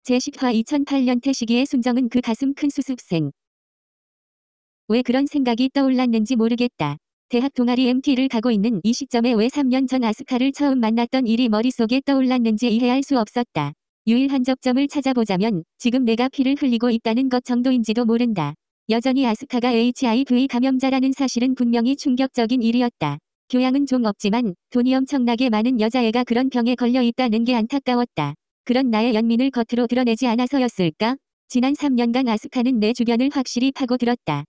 제10화 2008년 태식이의 순정은 그 가슴 큰 수습생. 왜 그런 생각이 떠올랐는지 모르겠다. 대학 동아리 MT를 가고 있는 이 시점에 왜 3년 전 아스카를 처음 만났던 일이 머릿속에 떠올랐는지 이해할 수 없었다. 유일한 접점을 찾아보자면 지금 내가 피를 흘리고 있다는 것 정도인지도 모른다. 여전히 아스카가 HIV 감염자라는 사실은 분명히 충격적인 일이었다. 교양은 좀 없지만 돈이 엄청나게 많은 여자애가 그런 병에 걸려 있다는 게 안타까웠다. 그런 나의 연민을 겉으로 드러내지 않아서였을까? 지난 3년간 아스카는 내 주변을 확실히 파고들었다.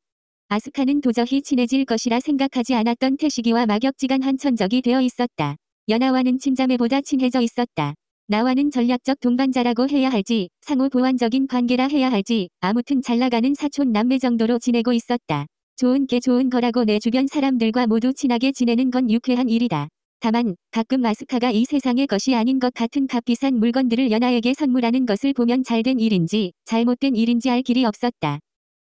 아스카는 도저히 친해질 것이라 생각하지 않았던 태식이와 막역지간한 천적이 되어 있었다. 연하와는 친자매보다 친해져 있었다. 나와는 전략적 동반자라고 해야 할지, 상호 보완적인 관계라 해야 할지, 아무튼 잘나가는 사촌 남매 정도로 지내고 있었다. 좋은 게 좋은 거라고 내 주변 사람들과 모두 친하게 지내는 건 유쾌한 일이다. 다만 가끔 아스카가 이 세상의 것이 아닌 것 같은 값비싼 물건들을 연하에게 선물하는 것을 보면 잘된 일인지 잘못된 일인지 알 길이 없었다.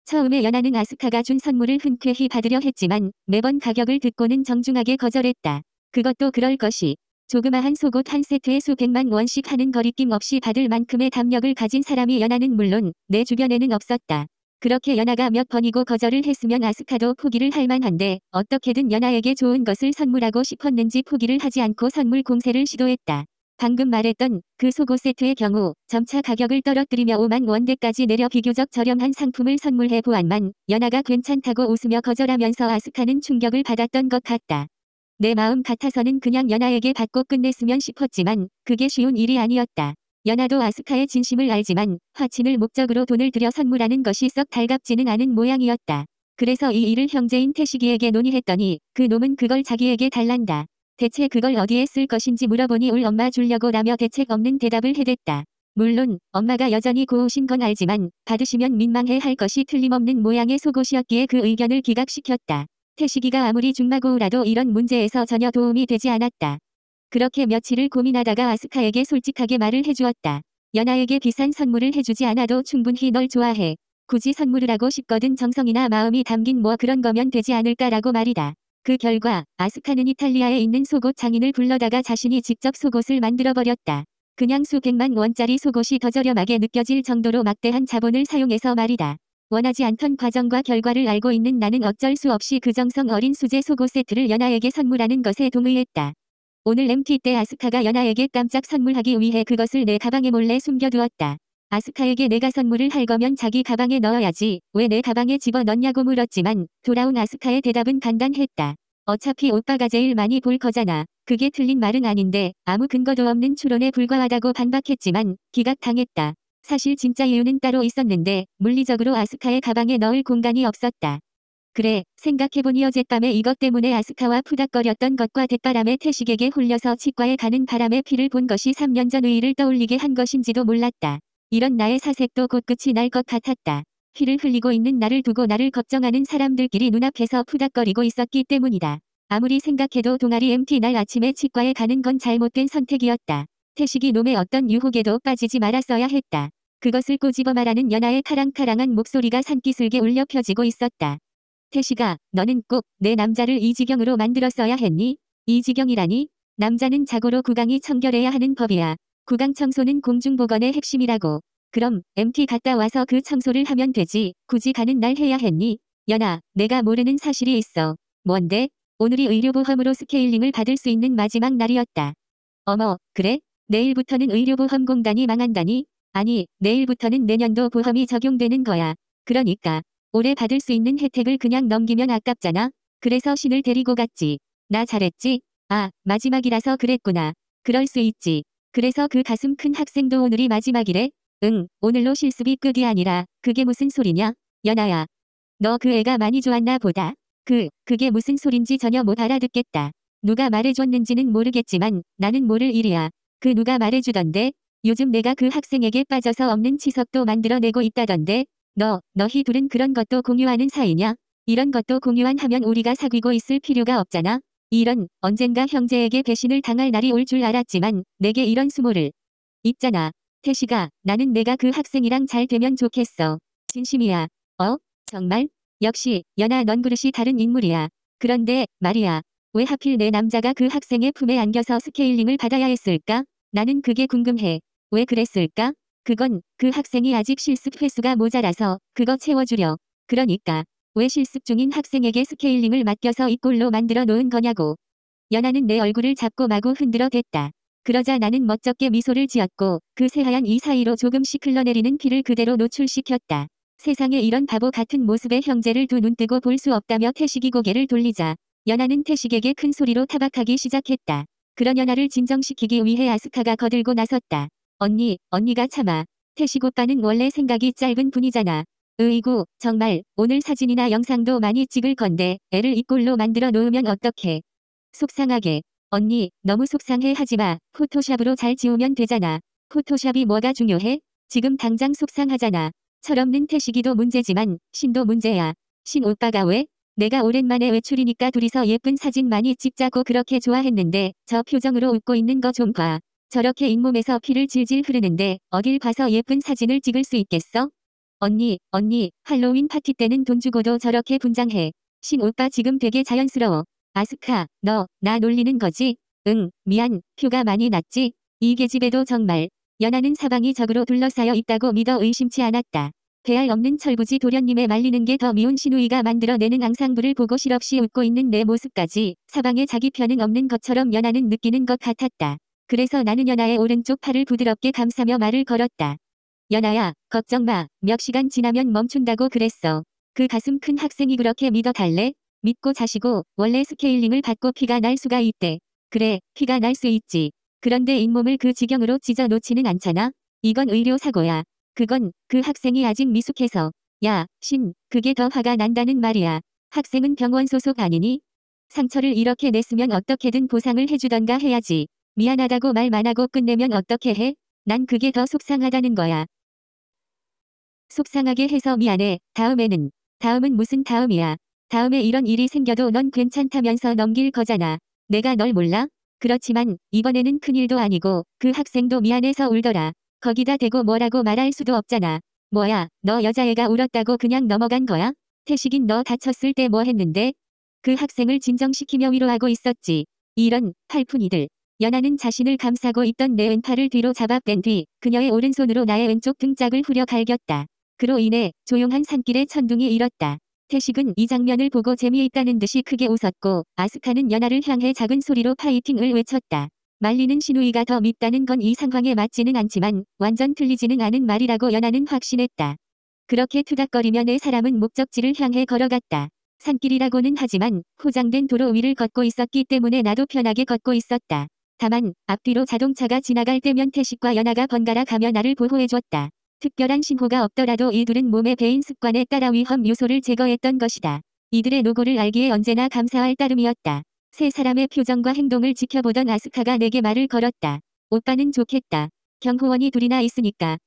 처음에 연하는 아스카가 준 선물을 흔쾌히 받으려 했지만 매번 가격을 듣고는 정중하게 거절했다. 그것도 그럴 것이. 조그마한 속옷 한 세트에 수백만 원씩 하는 거리낌 없이 받을 만큼의 담력을 가진 사람이 연하는 물론 내 주변에는 없었다. 그렇게 연하가 몇 번이고 거절을 했으면 아스카도 포기를 할 만한데 어떻게든 연하에게 좋은 것을 선물하고 싶었는지 포기를 하지 않고 선물 공세를 시도했다. 방금 말했던 그 속옷 세트의 경우 점차 가격을 떨어뜨리며 5만 원대까지 내려 비교적 저렴한 상품을 선물해 보았만 연하가 괜찮다고 웃으며 거절하면서 아스카는 충격을 받았던 것 같다. 내 마음 같아서는 그냥 연하에게 받고 끝냈으면 싶었지만 그게 쉬운 일이 아니었다. 연하도 아스카의 진심을 알지만 화친을 목적으로 돈을 들여 선물하는 것이 썩 달갑지는 않은 모양이었다. 그래서 이 일을 형제인 태식이에게 논의했더니 그 놈은 그걸 자기에게 달란다. 대체 그걸 어디에 쓸 것인지 물어보니 울 엄마 주려고 라며 대책 없는 대답을 해댔다. 물론 엄마가 여전히 고우신 건 알지만 받으시면 민망해 할 것이 틀림없는 모양의 속옷이었기에 그 의견을 기각시켰다. 태식이가 아무리 중마고우라도 이런 문제에서 전혀 도움이 되지 않았다. 그렇게 며칠을 고민하다가 아스카에게 솔직하게 말을 해주었다. 연하에게 비싼 선물을 해주지 않아도 충분히 널 좋아해. 굳이 선물을 하고 싶거든 정성이나 마음이 담긴 뭐 그런 거면 되지 않을까라고 말이다. 그 결과 아스카는 이탈리아에 있는 속옷 장인을 불러다가 자신이 직접 속옷을 만들어버렸다. 그냥 수백만 원짜리 속옷이 더 저렴하게 느껴질 정도로 막대한 자본을 사용해서 말이다. 원하지 않던 과정과 결과를 알고 있는 나는 어쩔 수 없이 그 정성 어린 수제 속옷 세트를 연하에게 선물하는 것에 동의했다. 오늘 MT 때 아스카가 연하에게 깜짝 선물하기 위해 그것을 내 가방에 몰래 숨겨두었다. 아스카에게 내가 선물을 할 거면 자기 가방에 넣어야지 왜 내 가방에 집어넣냐고 물었지만 돌아온 아스카의 대답은 간단했다. 어차피 오빠가 제일 많이 볼 거잖아. 그게 틀린 말은 아닌데 아무 근거도 없는 추론에 불과하다고 반박했지만 기각당했다. 사실 진짜 이유는 따로 있었는데 물리적으로 아스카의 가방에 넣을 공간이 없었다. 그래, 생각해보니 어젯밤에 이것 때문에 아스카와 푸닥거렸던 것과 대바람에 태식에게 홀려서 치과에 가는 바람에 피를 본 것이 3년 전의 일을 떠올리게 한 것인지도 몰랐다. 이런 나의 사색도 곧 끝이 날 것 같았다. 피를 흘리고 있는 나를 두고 나를 걱정하는 사람들끼리 눈앞에서 푸닥거리고 있었기 때문이다. 아무리 생각해도 동아리 MT 날 아침에 치과에 가는 건 잘못된 선택이었다. 태식이 놈의 어떤 유혹에도 빠지지 말았어야 했다. 그것을 꼬집어 말하는 연하의 카랑카랑한 목소리가 산기슭에 울려 펴지고 있었다. 태식아, 너는 꼭 내 남자를 이 지경으로 만들었어야 했니? 이 지경이라니? 남자는 자고로 구강이 청결해야 하는 법이야. 구강 청소는 공중보건의 핵심이라고. 그럼 MT 갔다 와서 그 청소를 하면 되지. 굳이 가는 날 해야 했니? 연아, 내가 모르는 사실이 있어. 뭔데? 오늘이 의료보험으로 스케일링을 받을 수 있는 마지막 날이었다. 어머, 그래? 내일부터는 의료보험공단이 망한다니? 아니, 내일부터는 내년도 보험이 적용되는 거야. 그러니까 올해 받을 수 있는 혜택을 그냥 넘기면 아깝잖아. 그래서 신을 데리고 갔지. 나 잘했지? 아, 마지막이라서 그랬구나. 그럴 수 있지. 그래서 그 가슴 큰 학생도 오늘이 마지막이래? 응, 오늘로 실습이 끝이 아니라 그게 무슨 소리냐? 연아야. 너 그 애가 많이 좋았나 보다. 그게 무슨 소린지 전혀 못 알아듣겠다. 누가 말해줬는지는 모르겠지만 나는 모를 일이야. 그 누가 말해주던데? 요즘 내가 그 학생에게 빠져서 없는 치석도 만들어내고 있다던데? 너희 둘은 그런 것도 공유하는 사이냐? 이런 것도 공유하면 우리가 사귀고 있을 필요가 없잖아? 언젠가 형제에게 배신을 당할 날이 올 줄 알았지만 내게 이런 수모를. 있잖아. 태식아, 나는 내가 그 학생이랑 잘 되면 좋겠어. 진심이야. 정말? 역시 연아 넌 그릇이 다른 인물이야. 그런데 말이야. 왜 하필 내 남자가 그 학생의 품에 안겨서 스케일링을 받아야 했을까? 나는 그게 궁금해. 왜 그랬을까? 그건 그 학생이 아직 실습 횟수가 모자라서 그거 채워주려. 그러니까 왜 실습 중인 학생에게 스케일링을 맡겨서 이 꼴로 만들어 놓은 거냐고. 연아는 내 얼굴을 잡고 마구 흔들어 댔다. 그러자 나는 멋쩍게 미소를 지었고 그 새하얀 이 사이로 조금씩 흘러내리는 피를 그대로 노출시켰다. 세상에 이런 바보 같은 모습의 형제를 두 눈 뜨고 볼 수 없다며 태식이 고개를 돌리자 연아는 태식에게 큰 소리로 타박하기 시작했다. 그런 연아를 진정시키기 위해 아스카가 거들고 나섰다. 언니가 참아. 태식 오빠는 원래 생각이 짧은 분이잖아. 으이구, 정말 오늘 사진이나 영상도 많이 찍을 건데 애를 이 꼴로 만들어 놓으면 어떡해. 속상하게. 언니, 너무 속상해 하지마. 포토샵으로 잘 지우면 되잖아. 포토샵이 뭐가 중요해? 지금 당장 속상하잖아. 철없는 태식이도 문제지만 신도 문제야. 신 오빠가 왜? 내가 오랜만에 외출이니까 둘이서 예쁜 사진 많이 찍자고 그렇게 좋아했는데 저 표정으로 웃고 있는 거 좀 봐. 저렇게 잇몸에서 피를 질질 흐르는데 어딜 봐서 예쁜 사진을 찍을 수 있겠어? 언니, 할로윈 파티 때는 돈 주고도 저렇게 분장해. 신 오빠 지금 되게 자연스러워. 아스카, 너, 나 놀리는 거지? 응, 미안, 표가 많이 났지? 이 계집애도 정말. 연아는 사방이 적으로 둘러싸여 있다고 믿어 의심치 않았다. 배알 없는 철부지 도련님에 말리는 게 더 미운 신우이가 만들어내는 앙상블을 보고 실없이 웃고 있는 내 모습까지 사방에 자기 편은 없는 것처럼 연아는 느끼는 것 같았다. 그래서 나는 연아의 오른쪽 팔을 부드럽게 감싸며 말을 걸었다. 연아야, 걱정 마. 몇 시간 지나면 멈춘다고 그랬어. 그 가슴 큰 학생이 그렇게 믿어달래? 믿고 자시고 원래 스케일링을 받고 피가 날 수가 있대. 그래, 피가 날 수 있지. 그런데 잇몸을 그 지경으로 찢어 놓지는 않잖아. 이건 의료사고야. 그건 그 학생이 아직 미숙해서. 야, 신, 그게 더 화가 난다는 말이야. 학생은 병원 소속 아니니? 상처를 이렇게 냈으면 어떻게든 보상을 해주던가 해야지. 미안하다고 말만 하고 끝내면 어떻게 해? 난 그게 더 속상하다는 거야. 속상하게 해서 미안해. 다음에는. 다음은 무슨 다음이야. 다음에 이런 일이 생겨도 넌 괜찮다면서 넘길 거잖아. 내가 널 몰라? 그렇지만 이번에는 큰일도 아니고 그 학생도 미안해서 울더라. 거기다 대고 뭐라고 말할 수도 없잖아. 뭐야, 너 여자애가 울었다고 그냥 넘어간 거야? 태식인 너 다쳤을 때 뭐 했는데? 그 학생을 진정시키며 위로하고 있었지. 이런 팔푼이들. 연아는 자신을 감싸고 있던 내 왼팔을 뒤로 잡아 뺀 뒤 그녀의 오른손으로 나의 왼쪽 등짝을 후려 갈겼다. 그로 인해 조용한 산길에 천둥이 일었다. 태식은 이 장면을 보고 재미있다는 듯이 크게 웃었고 아스카는 연아를 향해 작은 소리로 파이팅을 외쳤다. 말리는 신우이가 더 밉다는 건 이 상황에 맞지는 않지만 완전 틀리지는 않은 말이라고 연아는 확신했다. 그렇게 투닥거리며 내 사람은 목적지를 향해 걸어갔다. 산길이라고는 하지만 포장된 도로 위를 걷고 있었기 때문에 나도 편하게 걷고 있었다. 다만 앞뒤로 자동차가 지나갈 때면 태식과 연아가 번갈아 가며 나를 보호해줬다. 특별한 신호가 없더라도 이들은 몸에 배인 습관에 따라 위험 요소를 제거했던 것이다. 이들의 노고를 알기에 언제나 감사할 따름이었다. 세 사람의 표정과 행동을 지켜보던 아스카가 내게 말을 걸었다. 오빠는 좋겠다. 경호원이 둘이나 있으니까.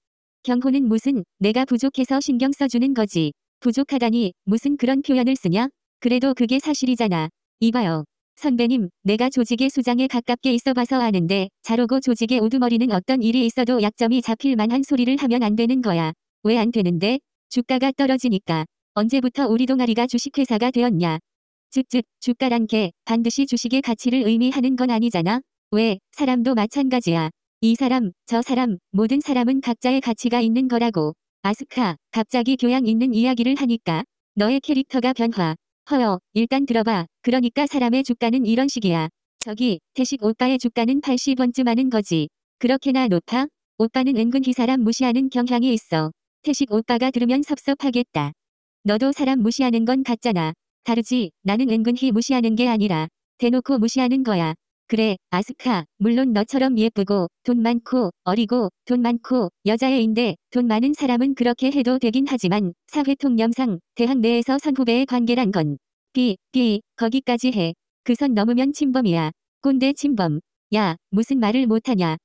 경호는 무슨, 내가 부족해서 신경 써주는 거지. 부족하다니 무슨 그런 표현을 쓰냐? 그래도 그게 사실이잖아. 이봐요. 선배님, 내가 조직의 수장에 가깝게 있어봐서 아는데 잘 오고 조직의 우두머리는 어떤 일이 있어도 약점이 잡힐 만한 소리를 하면 안 되는 거야. 왜 안 되는데? 주가가 떨어지니까. 언제부터 우리 동아리가 주식회사가 되었냐? 즉, 주가란 게 반드시 주식의 가치를 의미하는 건 아니잖아. 왜, 사람도 마찬가지야. 이 사람, 저 사람, 모든 사람은 각자의 가치가 있는 거라고. 아스카, 갑자기 교양 있는 이야기를 하니까 너의 캐릭터가 변화. 허여, 일단 들어봐. 그러니까 사람의 주가는 이런 식이야. 저기, 태식 오빠의 주가는 80원쯤 하는 거지. 그렇게나 높아? 오빠는 은근히 사람 무시하는 경향이 있어. 태식 오빠가 들으면 섭섭하겠다. 너도 사람 무시하는 건 같잖아. 다르지, 나는 은근히 무시하는 게 아니라 대놓고 무시하는 거야. 그래, 아스카, 물론 너처럼 예쁘고 돈 많고 어리고 돈 많고 여자애인데 돈 많은 사람은 그렇게 해도 되긴 하지만 사회통념상 대학 내에서 선후배의 관계란 건 거기까지 해. 그 선 넘으면 침범이야. 꼰대 침범. 야, 무슨 말을 못하냐.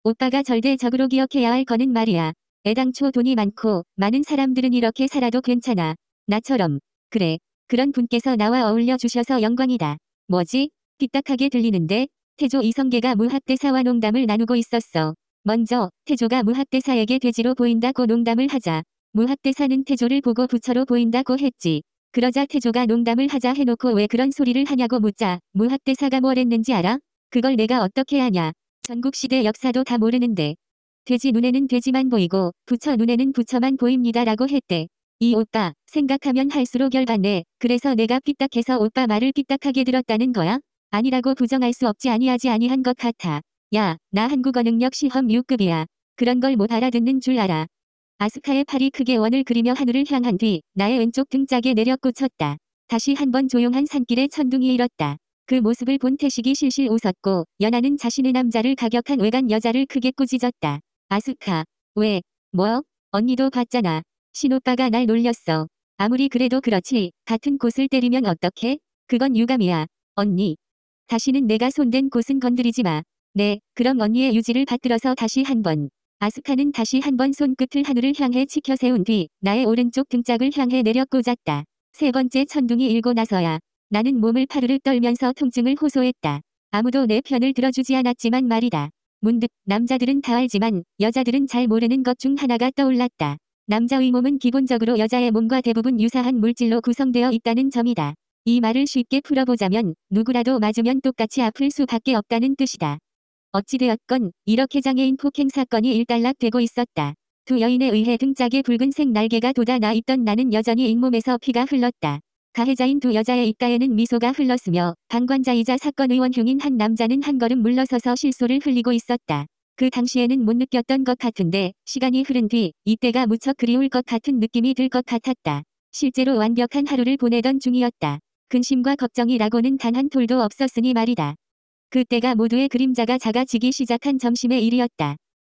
오빠가 절대적으로 기억해야 할 거는 말이야. 애당초 돈이 많고 많은 사람들은 이렇게 살아도 괜찮아. 나처럼. 그래. 그런 분께서 나와 어울려 주셔서 영광이다. 뭐지? 삐딱하게 들리는데? 태조 이성계가 무학대사와 농담을 나누고 있었어. 먼저 태조가 무학대사에게 돼지로 보인다고 농담을 하자 무학대사는 태조를 보고 부처로 보인다고 했지. 그러자 태조가 농담을 하자 해놓고 왜 그런 소리를 하냐고 묻자 무학대사가 뭘 했는지 알아? 그걸 내가 어떻게 아냐. 전국시대 역사도 다 모르는데. 돼지 눈에는 돼지만 보이고 부처 눈에는 부처만 보입니다라고 했대. 이 오빠 생각하면 할수록 열받네. 그래서 내가 삐딱해서 오빠 말을 삐딱하게 들었다는 거야? 아니라고 부정할 수 없지 아니하지 아니한 것 같아. 야, 나 한국어 능력 시험 6급이야. 그런 걸 못 알아듣는 줄 알아. 아스카의 팔이 크게 원을 그리며 하늘을 향한 뒤 나의 왼쪽 등짝에 내려 꽂혔다. 다시 한번 조용한 산길에 천둥이 일었다. 그 모습을 본 태식이 실실 웃었고 연하는 자신의 남자를 가격한 외간 여자를 크게 꾸짖었다. 아스카. 왜? 뭐? 언니도 봤잖아. 신오빠가 날 놀렸어. 아무리 그래도 그렇지. 같은 곳을 때리면 어떡해? 그건 유감이야. 언니. 다시는 내가 손댄 곳은 건드리지 마. 네, 그럼 언니의 유지를 받들어서 다시 한번. 아스카는 다시 한번 손끝을 하늘을 향해 치켜 세운 뒤 나의 오른쪽 등짝을 향해 내려 꽂았다. 세 번째 천둥이 일고 나서야 나는 몸을 파르르 떨면서 통증을 호소했다. 아무도 내 편을 들어주지 않았지만 말이다. 문득 남자들은 다 알지만 여자들은 잘 모르는 것 중 하나가 떠올랐다. 남자의 몸은 기본적으로 여자의 몸과 대부분 유사한 물질로 구성되어 있다는 점이다. 이 말을 쉽게 풀어보자면 누구라도 맞으면 똑같이 아플 수밖에 없다는 뜻이다. 어찌되었건 이렇게 장애인 폭행 사건이 일단락되고 있었다. 두 여인에 의해 등짝에 붉은색 날개가 돋아나 있던 나는 여전히 잇몸에서 피가 흘렀다. 가해자인 두 여자의 입가에는 미소가 흘렀으며 방관자이자 사건 의원흉인 한 남자는 한 걸음 물러서서 실소를 흘리고 있었다. 그 당시에는 못 느꼈던 것 같은데 시간이 흐른 뒤 이때가 무척 그리울 것 같은 느낌이 들 것 같았다. 실제로 완벽한 하루를 보내던 중이었다. 근심과 걱정이라고는 단 한 톨도 없었으니 말이다. 그때가 모두의 그림자가 작아지기 시작한 점심의 일이었다.